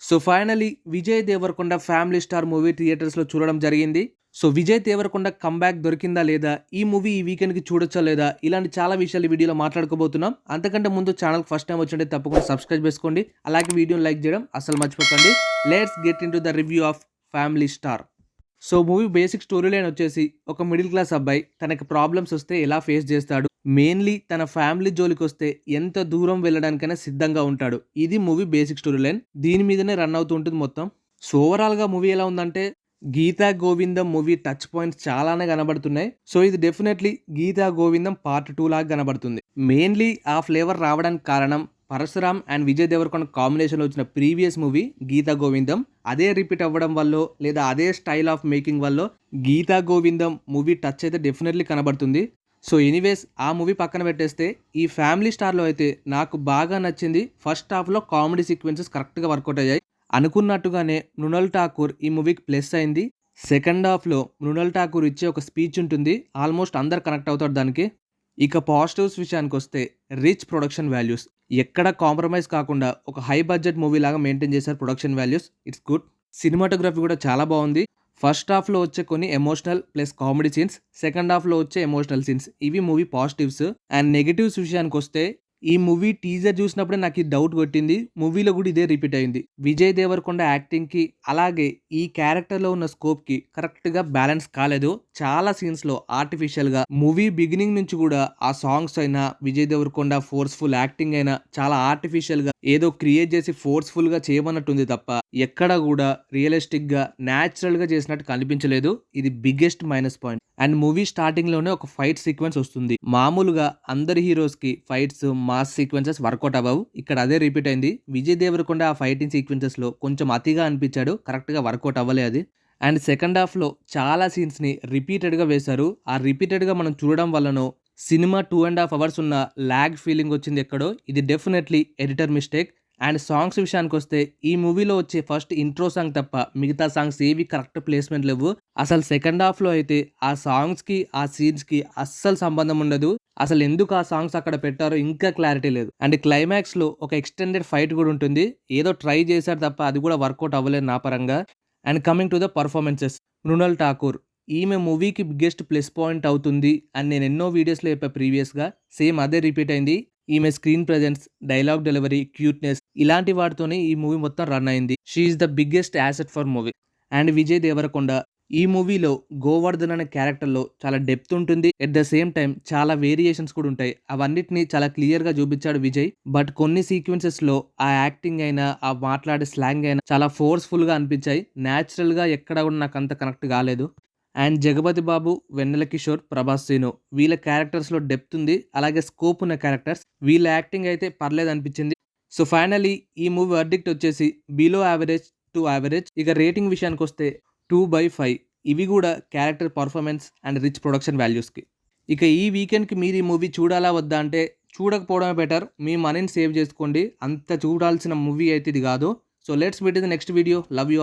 So finally Vijay Deverakonda family star movie థియేటర్స్లో చూడడం జరిగింది. సో విజయ్ దేవరకొండ కంబ్యాక్ దొరికిందా లేదా, ఈ మూవీ ఈ వీకెండ్కి చూడొచ్చా లేదా, ఇలాంటి చాలా విషయాలు ఈ వీడియోలో మాట్లాడుకోబోతున్నాం. అంతకంటే ముందు ఛానల్ ఫస్ట్ టైం వచ్చింటే తప్పకుండా సబ్స్క్రైబ్ చేసుకోండి. అలాగే వీడియోని లైక్ చేయడం అసలు మర్చిపోకండి. Let's get in to the review of family star. So movie basic story line వచ్చేసి ఒక మిడిల్ క్లాస్ అబ్బాయి తనకి ప్రాబ్లమ్స్ వస్తే ఎలా ఫేస్ చేస్తాడు, మెయిన్లీ తన ఫ్యామిలీ జోలికి వస్తే ఎంత దూరం వెళ్ళడానికైనా సిద్ధంగా ఉంటాడు. ఇది మూవీ బేసిక్ స్టోరీ లైన్. దీని మీదనే రన్ అవుతూ ఉంటుంది మొత్తం. సో ఓవరాల్గా మూవీ ఎలా ఉందంటే, గీతా గోవిందం మూవీ టచ్ పాయింట్స్ చాలానే కనబడుతున్నాయి. సో ఇది డెఫినెట్లీ గీతా గోవిందం పార్ట్ 2 లాగా కనబడుతుంది. మెయిన్లీ ఆ ఫ్లేవర్ రావడానికి కారణం పరశురామ్ అండ్ విజయ్ దేవరకొండ కాంబినేషన్లో వచ్చిన ప్రీవియస్ మూవీ గీతా గోవిందం అదే రిపీట్ అవ్వడం వల్ల లేదా అదే స్టైల్ ఆఫ్ మేకింగ్ వల్ల గీతా గోవిందం మూవీ టచ్ అయితే డెఫినెట్లీ కనబడుతుంది. సో ఎనీవేస్ ఆ మూవీ పక్కన పెట్టేస్తే ఈ ఫ్యామిలీ స్టార్లో అయితే నాకు బాగా నచ్చింది. ఫస్ట్ హాఫ్లో కామెడీ సీక్వెన్సెస్ కరెక్ట్గా వర్కౌట్ అయ్యాయి. అనుకున్నట్టుగానే మృణాల్ ఠాకూర్ ఈ మూవీకి ప్లస్ అయింది. సెకండ్ హాఫ్లో మృణాల్ ఠాకూర్ ఇచ్చే ఒక స్పీచ్ ఉంటుంది, ఆల్మోస్ట్ అందరు కనెక్ట్ అవుతారు దానికి. ఇక పాజిటివ్స్ విషయానికి వస్తే రిచ్ ప్రొడక్షన్ వాల్యూస్, ఎక్కడ కాంప్రమైజ్ కాకుండా ఒక హై బడ్జెట్ మూవీ లాగా మెయింటైన్ చేశారు production values. It's good. Cinematography కూడా చాలా బాగుంది. ఫస్ట్ హాఫ్లో వచ్చే కొన్ని emotional plus comedy scenes, second హాఫ్లో వచ్చే ఎమోషనల్ సీన్స్, ఇవి మూవీ పాజిటివ్స్. అండ్ నెగిటివ్స్ విషయానికి వస్తే, ఈ మూవీ టీజర్ చూసినప్పుడే నాకు ఈ డౌట్ కొట్టింది, మూవీలో కూడా ఇదే రిపీట్ అయింది. విజయ్ దేవరకొండ యాక్టింగ్కి అలాగే ఈ క్యారెక్టర్లో ఉన్న స్కోప్కి కరెక్ట్గా బ్యాలెన్స్ కాలేదు. చాలా సీన్స్లో ఆర్టిఫిషియల్గా, మూవీ బిగినింగ్ నుంచి కూడా ఆ సాంగ్స్ అయినా విజయ్ దేవరకొండ ఫోర్స్ఫుల్ యాక్టింగ్ అయినా చాలా ఆర్టిఫిషియల్గా ఏదో క్రియేట్ చేసి ఫోర్స్ఫుల్గా చేయమన్నట్టుంది తప్ప ఎక్కడ కూడా రియలిస్టిక్గా న్యాచురల్గా చేసినట్టు కనిపించలేదు. ఇది biggest minus point. And movie స్టార్టింగ్లోనే ఒక ఫైట్ సీక్వెన్స్ వస్తుంది. మామూలుగా అందరి హీరోస్కి ఫైట్స్ మాస్ సీక్వెన్సెస్ వర్కౌట్ అవ్వవు, ఇక్కడ అదే రిపీట్ అయింది. విజయ్ దేవరకొండ ఆ ఫైటింగ్ సీక్వెన్సెస్లో కొంచెం అతిగా అనిపించాడు, కరెక్ట్గా వర్కౌట్ అవ్వలే అది. అండ్ సెకండ్ హాఫ్లో చాలా సీన్స్ని రిపీటెడ్గా వేశారు. ఆ రిపీటెడ్గా మనం చూడడం వల్లనో సినిమా 2.5 hours ఉన్న ల్యాగ్ ఫీలింగ్ వచ్చింది ఎక్కడో. ఇది definitely editor mistake. And songs విషయానికి వస్తే, ఈ మూవీలో వచ్చే ఫస్ట్ ఇంట్రో సాంగ్ తప్ప మిగతా సాంగ్స్ ఏవి కరెక్ట్ ప్లేస్మెంట్ లేవు. అసలు సెకండ్ హాఫ్లో అయితే ఆ సాంగ్స్కి ఆ సీన్స్కి అస్సలు సంబంధం ఉండదు. అసలు ఎందుకు ఆ సాంగ్స్ అక్కడ పెట్టారో ఇంకా క్లారిటీ లేదు. అండ్ క్లైమాక్స్లో ఒక ఎక్స్టెండెడ్ ఫైట్ కూడా ఉంటుంది. ఏదో ట్రై చేశారు తప్ప అది కూడా వర్కౌట్ అవ్వలేదు నా పరంగా. And coming to the performances, Mrunal Thakur ఈమె మూవీకి బిగ్గెస్ట్ ప్లస్ పాయింట్ అవుతుంది అని నేను ఎన్నో వీడియోస్లో చెప్పా ప్రీవియస్గా. సేమ్ అదే రిపీట్ అయింది. ఈమె screen presence, dialogue delivery, cuteness, ఇలాంటి వాటితోనే ఈ మూవీ మొత్తం రన్ అయింది. She is the biggest asset for movie. And Vijay Deverakonda ఈ మూవీలో గోవర్ధన్ అనే క్యారెక్టర్లో చాలా డెప్త్ ఉంటుంది. ఎట్ ద సేమ్ టైం చాలా వేరియేషన్స్ కూడా ఉంటాయి. అవన్నిటిని చాలా క్లియర్గా చూపించాడు విజయ్. బట్ కొన్ని సీక్వెన్సెస్లో ఆ యాక్టింగ్ అయినా ఆ మాట్లాడే స్లాంగ్ అయినా చాలా ఫోర్స్ఫుల్గా అనిపించాయి. న్యాచురల్గా ఎక్కడ కూడా నాకు అంత కనెక్ట్ కాలేదు. అండ్ జగపతి బాబు, వెన్నెల కిషోర్, ప్రభాస్ సీను, వీళ్ళ క్యారెక్టర్స్లో డెప్త్ ఉంది, అలాగే స్కోప్ ఉన్న క్యారెక్టర్స్. వీళ్ళ యాక్టింగ్ అయితే పర్లేదు అనిపించింది. సో ఫైనలీ ఈ మూవీ వర్డిక్ట్ వచ్చేసి బిలో యావరేజ్ టు యావరేజ్. ఇక రేటింగ్ విషయానికి వస్తే 2/5. ఇవి కూడా character performance and rich production వాల్యూస్కి. ఇక ఈ వీకెండ్కి మీరు ఈ మూవీ చూడాలా వద్దా అంటే, చూడకపోవడమే బెటర్. మీ మనీని సేవ్ చేసుకోండి. అంత చూడాల్సిన మూవీ అయితే ఇది కాదు. So let's meet in the next video. Love you.